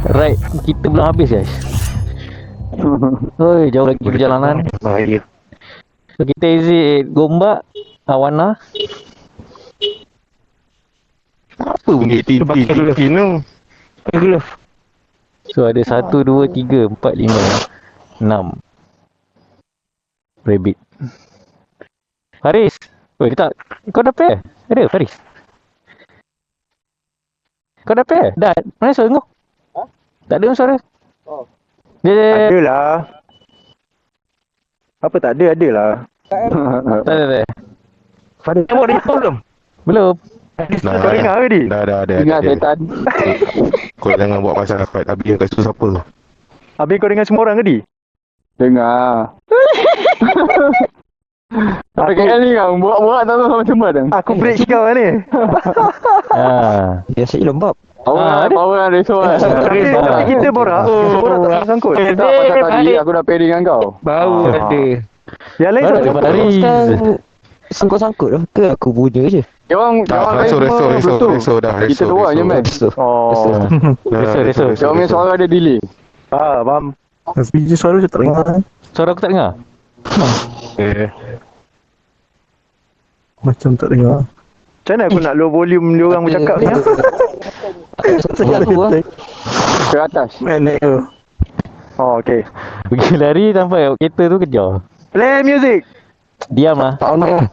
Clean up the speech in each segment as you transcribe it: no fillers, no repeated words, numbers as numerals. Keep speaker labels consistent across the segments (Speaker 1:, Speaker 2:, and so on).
Speaker 1: Right, kita belum habis guys. Oi, jauh lagi perjalanan.
Speaker 2: Bahaya.
Speaker 1: So kita exit Gombak, Awana.
Speaker 2: Apa bunyi tintin tu?
Speaker 1: So ada 1, 2, 3, 4, 5, 6 rabbit. Faris. Oi, kau dah pair? Ada Faris? Kau dah pair? Dah. Mana suara kau? Tak ada suara. Dia
Speaker 3: Adalah. Apa tak ada? Adalah.
Speaker 1: tak ada.
Speaker 3: Pada tengok dia belum?
Speaker 1: Belum.
Speaker 3: Kau dengar ke dia?
Speaker 2: Dah ada.
Speaker 1: Dengar setan.
Speaker 2: Kau jangan buat pasal dapat. Habis yang kat situ siapa?
Speaker 3: Habis kau dengar semua orang ke dia?
Speaker 4: Dengar. Tapi KL ni kan buat tak tahu macam mana.
Speaker 3: Aku break kau lah ni.
Speaker 2: Biasa lembab.
Speaker 4: Power risau kan.
Speaker 3: Tapi kita borak tak sangkut.
Speaker 4: Tak pasal tadi aku dah pairing dengan kau.
Speaker 2: Bau ada.
Speaker 3: Yang lain
Speaker 1: Baru
Speaker 3: tak
Speaker 1: ada Faris.
Speaker 5: Sangkut-sangkut lah ke aku punya je?
Speaker 4: Dia orang lain semua
Speaker 2: Reso dah.
Speaker 4: Kita dua je man.
Speaker 3: Oh.
Speaker 1: Reso.
Speaker 4: Dia orang punya suara ada delay.
Speaker 3: Faham.
Speaker 5: Tapi je suara je tak dengar.
Speaker 1: Suara aku tak dengar?
Speaker 5: Macam tak dengar.
Speaker 3: Macam mana aku nak low volume dia orang bercakap ni?
Speaker 4: Ke atas.
Speaker 5: Mana tu?
Speaker 3: Oh, okay.
Speaker 1: Pergi lari sampai kereta tu kejar.
Speaker 3: Play music.
Speaker 1: Diam lah.
Speaker 5: Tak nak.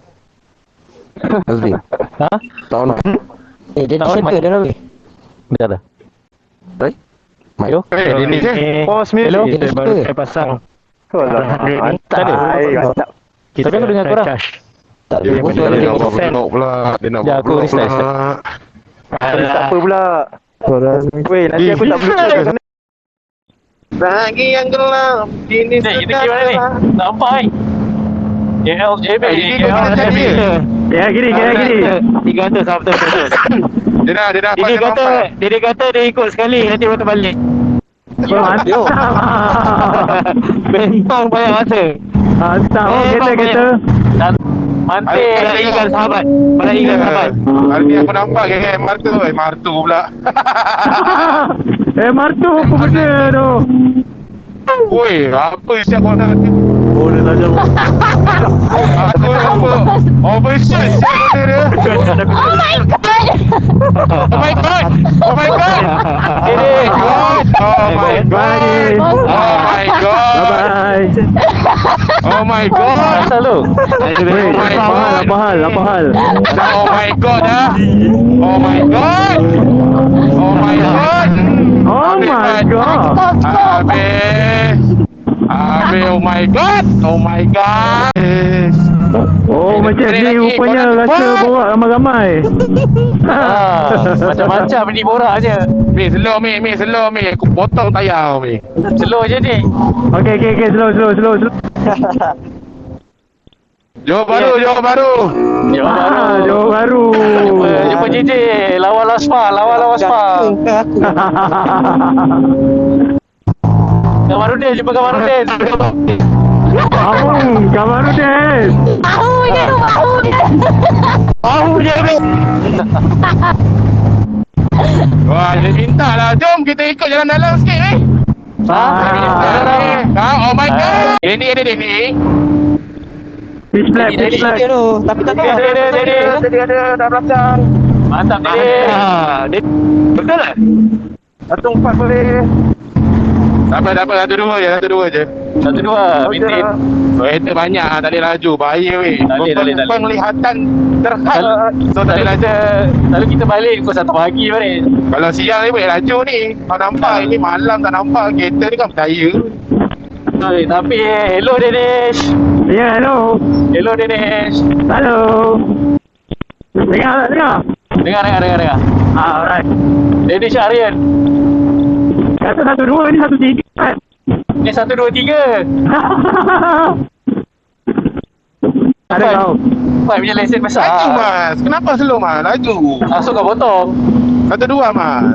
Speaker 5: Azri.
Speaker 1: Ha?
Speaker 5: Tak nak. Dia
Speaker 1: Tak
Speaker 5: center
Speaker 1: nak.
Speaker 5: dah habis.
Speaker 1: Dah dah. Hello?
Speaker 2: Ini je.
Speaker 3: Pause music.
Speaker 1: Hello?
Speaker 5: Kita baru saya pasang.
Speaker 3: Mantap.
Speaker 1: Tak ada.
Speaker 3: Mantap.
Speaker 1: Tapi aku dengar korang.
Speaker 5: Tak
Speaker 2: Dia
Speaker 5: ada.
Speaker 2: nak buat vlog pula. Dia nak
Speaker 1: Ya,
Speaker 2: buat
Speaker 1: aku
Speaker 2: vlog
Speaker 1: restart.
Speaker 2: pula.
Speaker 3: Tak apa pula.
Speaker 5: Suara
Speaker 3: Weh, nanti aku tak boleh kat sana.
Speaker 2: Pagi yang gelap. Kini
Speaker 1: Kita gimana ni? Nampak ni? KL JB.
Speaker 3: Ya, gini.
Speaker 1: 300 after betul.
Speaker 2: Dia dah apa
Speaker 1: Dia kata dia ikut sekali nanti baru balik.
Speaker 3: Mantap.
Speaker 1: Bentang banyak masa.
Speaker 3: Mantap. Kita.
Speaker 1: Mantik ikan sahabat. Pada ikan sahabat.
Speaker 2: Hari ni aku nampak kan martu pula.
Speaker 3: Martu apa benda tu?
Speaker 2: Woi, apa siap kau nak?
Speaker 3: Oh, dia tajam.
Speaker 2: Aku apa? Overshoot siap kau dia. Oh my god. Oh my god. Oh my god. Oh my god.
Speaker 3: Bye.
Speaker 2: Oh my god.
Speaker 1: Asal lu?
Speaker 3: Apa hal?
Speaker 2: Oh my god dah. Oh my god. Oh my god.
Speaker 3: Oh my god.
Speaker 2: Abe, oh my god. Oh my god.
Speaker 3: Oh, macam ni rupanya rasa borak ramai-ramai.
Speaker 1: Macam-macam ni borak je.
Speaker 2: Mi, slow mi. Aku potong tayar mi.
Speaker 1: Slow je ni.
Speaker 3: Okay, slow.
Speaker 2: Johor baru.
Speaker 3: Johor baru.
Speaker 1: Jumpa JJ. Lawan Laspa. Kamarudin. Jumpa Kamarudin.
Speaker 3: Kamarudin.
Speaker 1: Bahu je ni.
Speaker 2: Wah, dia minta lah. Jom kita ikut jalan dalam sikit ni. Oh my god. Ini.
Speaker 3: Pitch black.
Speaker 5: Tapi tak tahu.
Speaker 2: Dia ada dah belakang.
Speaker 1: Mantap dia.
Speaker 2: Betul tak? 1-4 boleh. Tak apa, 1-2 je.
Speaker 1: 1-2. Bintin.
Speaker 2: Kereta banyak lah, tak boleh laju. Bahaya weh.
Speaker 1: Tak boleh.
Speaker 2: Penglihatan terhad. So tak boleh laju.
Speaker 1: Lalu kita balik pukul 1 pagi balik.
Speaker 2: Kalau siang ni boleh laju ni. Kau nampak ini malam tak nampak. Kereta ni kan percaya.
Speaker 1: Tapi hello Dinesh.
Speaker 3: Ya, hello.
Speaker 1: Hello Dinesh.
Speaker 3: Hello. Dengar.
Speaker 1: Dengar.
Speaker 3: Alright.
Speaker 1: Dinesh Aryan.
Speaker 3: Kata 1-2 ni 1-3 kan?
Speaker 1: Ni 1, 2, 3.
Speaker 3: Ada kau.
Speaker 1: Pak punya lesen
Speaker 2: Laju
Speaker 1: besar.
Speaker 2: mas. Kenapa slow mas? Laju.
Speaker 1: Masuk kau potong.
Speaker 2: 1-2 mas.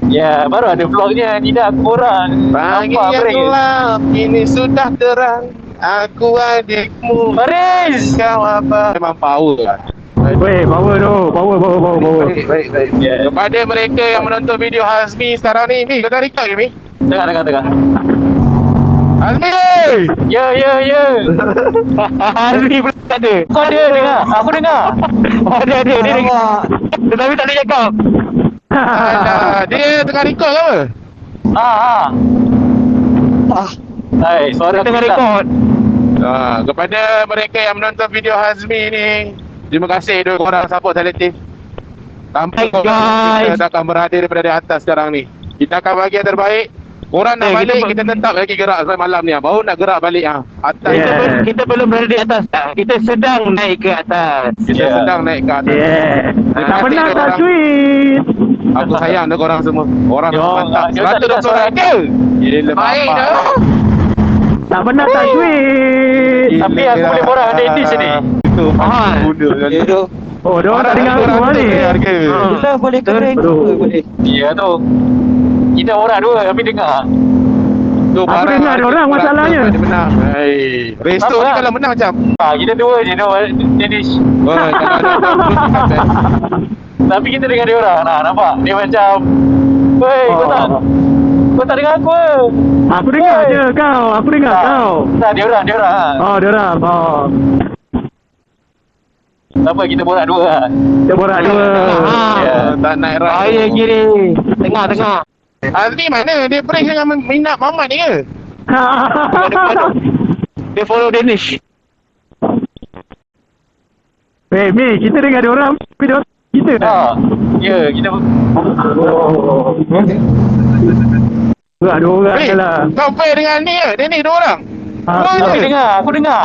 Speaker 1: Ya, baru ada vlognya. Tidak, aku borang.
Speaker 2: Pagi
Speaker 1: Nampak
Speaker 2: yang
Speaker 1: break.
Speaker 2: gelap. Ini sudah terang. Aku adikmu.
Speaker 1: Faris.
Speaker 2: Kau apa? Memang power lah.
Speaker 3: Weh, power tu. Power.
Speaker 2: Baik. Kepada mereka yang menonton video Hazmi sekarang ni, Mi, kau dah record ke, Mi?
Speaker 5: Tengah.
Speaker 2: Hazmi!
Speaker 5: Ya. Hazmi pun tak ada. Kau ada dengar? Aku dengar. Ada. Dia dengar. Tetapi tak boleh cakap.
Speaker 2: Alah, dia tengah record ke apa?
Speaker 5: Hai, suara tengah rekod.
Speaker 2: Kepada mereka yang menonton video Hazmi ni, terima kasih dua korang support selektif. Tanpa
Speaker 5: Hey,
Speaker 2: korang,
Speaker 5: guys.
Speaker 2: kita akan berada daripada di atas sekarang ni. Kita akan bagi yang terbaik. Korang nak balik, kita tetap lagi gerak sampai malam ni. Baru nak gerak balik. Atas.
Speaker 3: Yeah.
Speaker 5: Kita belum berada di atas. Kita sedang naik ke atas.
Speaker 2: Kita sedang naik ke atas.
Speaker 3: Yeah. Tak
Speaker 2: Terima
Speaker 3: pernah
Speaker 2: kasih
Speaker 3: tak
Speaker 2: korang.
Speaker 3: tweet.
Speaker 2: Aku sayang dah korang semua. Korang
Speaker 5: Yo,
Speaker 2: mantap.
Speaker 5: dia tak dengar
Speaker 2: 120
Speaker 5: suara
Speaker 2: rider. Gila
Speaker 5: Baik
Speaker 2: bapak.
Speaker 5: dah.
Speaker 3: Tak pernah tak tweet.
Speaker 5: Tapi aku boleh borak dengan Andy sini.
Speaker 2: Itu
Speaker 5: Mahal.
Speaker 2: guna kan.
Speaker 3: Oh, dia orang tak dengar aku ni.
Speaker 2: Harga.
Speaker 5: Yelah, boleh keren. Boleh. Ya tu. Kita orang dua tapi dengar.
Speaker 2: Tu
Speaker 3: Aku
Speaker 2: barang
Speaker 3: dengar
Speaker 2: harga
Speaker 3: orang
Speaker 2: 200
Speaker 3: masalahnya.
Speaker 2: dia menang. Hai. Resto ni
Speaker 5: Apa?
Speaker 2: kalau menang macam.
Speaker 5: Kita dua je Danish.
Speaker 2: Oh, kalau ada
Speaker 5: Tapi kita dengar dia orang. Nampak? Dia macam weh, kau tak dengar aku ke?
Speaker 3: Aku dengar
Speaker 5: Hey.
Speaker 3: je kau. Aku dengar kau.
Speaker 5: Tak, dia orang.
Speaker 3: Oh, dia orang. Oh.
Speaker 5: Tak apa, kita borak dua lah.
Speaker 3: Dia borak dua.
Speaker 5: Ya.
Speaker 2: tak naik ride.
Speaker 5: Bahaya kiri. Tengah.
Speaker 2: Azmi mana? Dia break dengan minat Mamat ni ke?
Speaker 5: Dia follow Danish.
Speaker 3: Weh, Mi, kita dengar dia orang. Tapi dia orang kita.
Speaker 5: Ya, kita
Speaker 3: Borak dua orang
Speaker 2: Weh,
Speaker 3: je lah.
Speaker 2: kau pair dengan ni ke? Dia ni dua orang.
Speaker 5: Aku dengar.
Speaker 2: Aku dengar.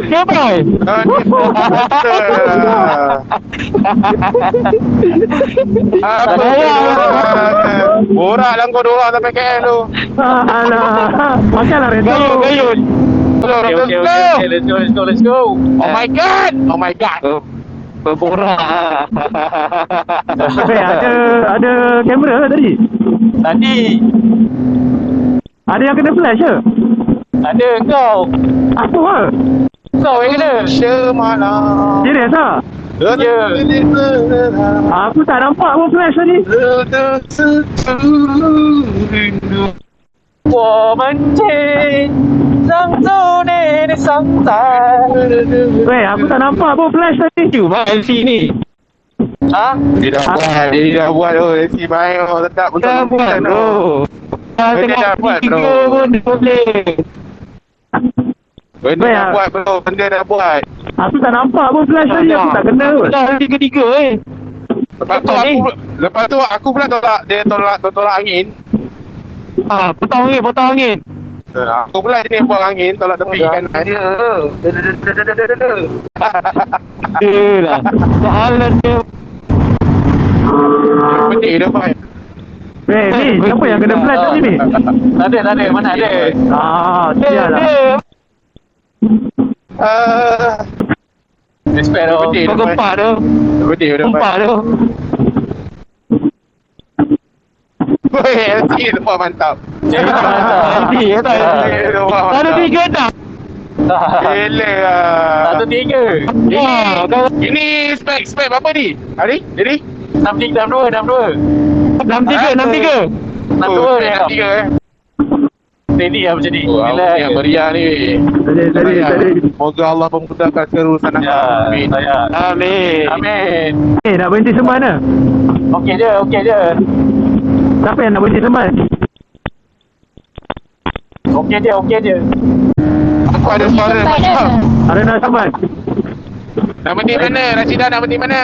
Speaker 5: Siapa?
Speaker 2: Borak lah kau dua orang sampai KL tu.
Speaker 3: Alah. Makanlah resto.
Speaker 5: Gayun. Okay, let's go.
Speaker 2: Oh my god.
Speaker 5: Berborak.
Speaker 3: Weh, ada kamera ke tadi?
Speaker 5: Tadi
Speaker 3: Ada yang kena flash ke?
Speaker 5: ada kau.
Speaker 3: Apa ke?
Speaker 5: Kau yang kena.
Speaker 2: Semalam.
Speaker 3: Serius tak?
Speaker 5: Ya.
Speaker 3: Aku tak nampak pun flash tadi.
Speaker 5: 我们牵上走你的上在。
Speaker 3: Weh, aku tak nampak pun flash tadi.
Speaker 5: Cuma MC ni. Ha?
Speaker 2: Dia dah buat tu. Si main tetap betul.
Speaker 5: Dah buat bro.
Speaker 2: Dia dah buat, bro.
Speaker 5: Tiga pun boleh.
Speaker 2: Benda
Speaker 3: Weh,
Speaker 2: dah buat bro. Benda dah buat.
Speaker 3: Aku tak nampak pun flash tadi. Aku tak kena pun.
Speaker 5: Dah tiga-tiga
Speaker 2: Lepas tu aku pula tolak angin.
Speaker 5: Potong angin.
Speaker 2: Aku pula jenis buang angin tolak tepi kanan.
Speaker 5: Dia lah. Soalan dia.
Speaker 2: Petik dia buat.
Speaker 3: Weh, ni siapa yang kena flash tadi ni?
Speaker 5: Tak ada. Mana ada?
Speaker 3: Sial lah.
Speaker 5: Respect tu.
Speaker 2: Petik dia
Speaker 5: Kau gempak tu.
Speaker 2: Petik dia
Speaker 5: Gempak
Speaker 2: buat.
Speaker 5: tu.
Speaker 2: Weh, LC tu buat mantap.
Speaker 5: Nanti ya tak. Ada tiga dah.
Speaker 2: Gila lah.
Speaker 5: Satu tiga.
Speaker 2: Ini spek apa ni? Hari? Jadi?
Speaker 5: 63. 63
Speaker 2: Oh,
Speaker 5: 62
Speaker 2: tiga eh.
Speaker 5: Steady lah macam ni.
Speaker 2: Awak yang meriah ni.
Speaker 3: Tadi.
Speaker 2: Semoga Allah memudahkan kerusakan
Speaker 5: Ya,
Speaker 2: amin.
Speaker 5: Amin.
Speaker 3: Nak berhenti sembah mana?
Speaker 5: Okey je.
Speaker 3: Siapa yang nak berhenti sembah?
Speaker 5: Okey je.
Speaker 2: Aku ada suara macam.
Speaker 3: Arena sembah.
Speaker 2: Nak berhenti mana? Rashida nak berhenti mana?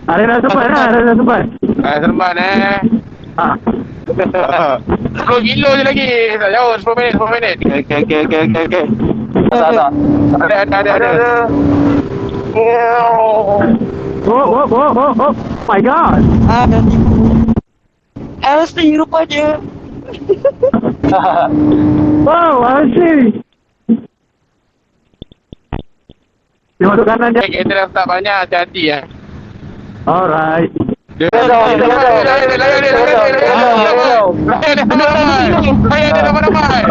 Speaker 3: Arena sembah lah. Arena sembah.
Speaker 2: Seremban
Speaker 3: Ah.
Speaker 2: 10 kilo je lagi. Tak jauh 10 minit.
Speaker 5: Okey. Tak.
Speaker 2: Ada.
Speaker 3: Oh my god.
Speaker 6: Ada tipu. LC rupanya.
Speaker 3: Wow, asyik. Dia masuk kanan dia.
Speaker 2: Kita dah tak banyak, hati-hati ya.
Speaker 3: Alright.
Speaker 2: Dia layan dia ramai-ramai.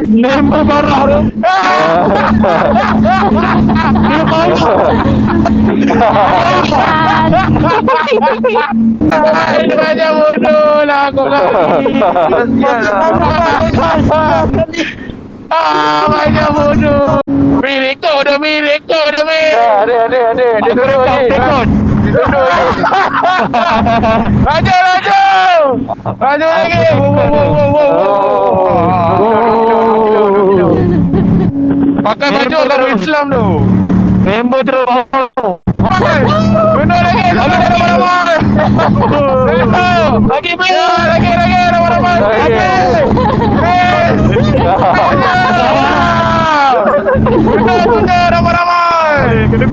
Speaker 3: Member barang tu.
Speaker 2: Ini macam bodoh lah aku macam bodoh. Milik tu dah milik.
Speaker 5: Ada. Dia duduk lagi.
Speaker 2: Laju lagi. Pakai baju orang Islam tu.
Speaker 3: Member tu.
Speaker 2: Benar lagi. Lagi ramai-ramai. Benar ramai-ramai. Duduk.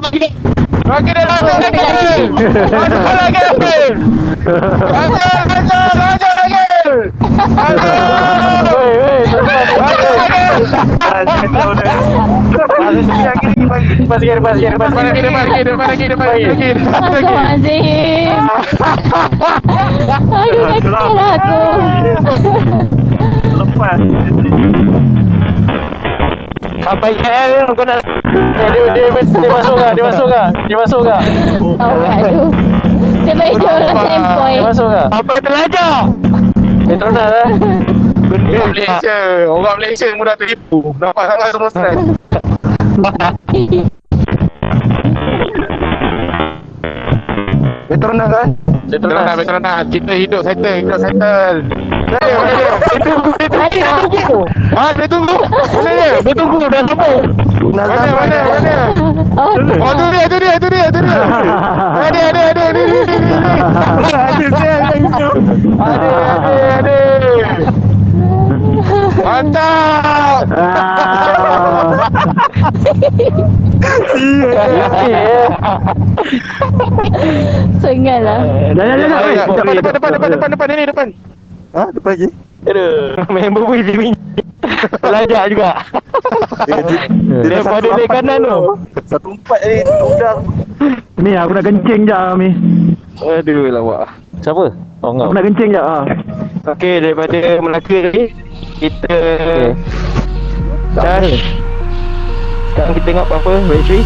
Speaker 2: Bagi Bagi dia lagi.
Speaker 7: Azim. Aduh, dah kira aku.
Speaker 3: Lepas.
Speaker 5: Sampai KL kau nak. Dia masuk ke?
Speaker 7: Oh, aduh. Dia baik dia orang sempoi.
Speaker 5: Dia masuk ke?
Speaker 3: Apa terlajar?
Speaker 5: Petronas lah.
Speaker 2: Orang Malaysia mudah tertipu. Nampak sangat semua stress.
Speaker 4: Petronas kan?
Speaker 2: Petronas. Kita hidup settle. Dia tunggu. Mana dia?
Speaker 3: Dia tunggu dah sampai.
Speaker 2: Mana?
Speaker 7: Oh,
Speaker 2: Oh, tu dia. Ada. Mantap.
Speaker 7: sengal lah.
Speaker 2: Depan ini.
Speaker 4: Ha? Depan lagi?
Speaker 3: Member pun dia belajar juga. Daripada di kanan tu.
Speaker 4: 1-4 ni udang.
Speaker 3: Mi, aku nak kencing je Mi.
Speaker 4: Aduh lawak.
Speaker 5: Siapa? Oh,
Speaker 3: Aku
Speaker 5: engkau.
Speaker 3: nak kencing je.
Speaker 5: Okey, daripada Melaka ni kita charge. Sekarang kita tengok apa bateri.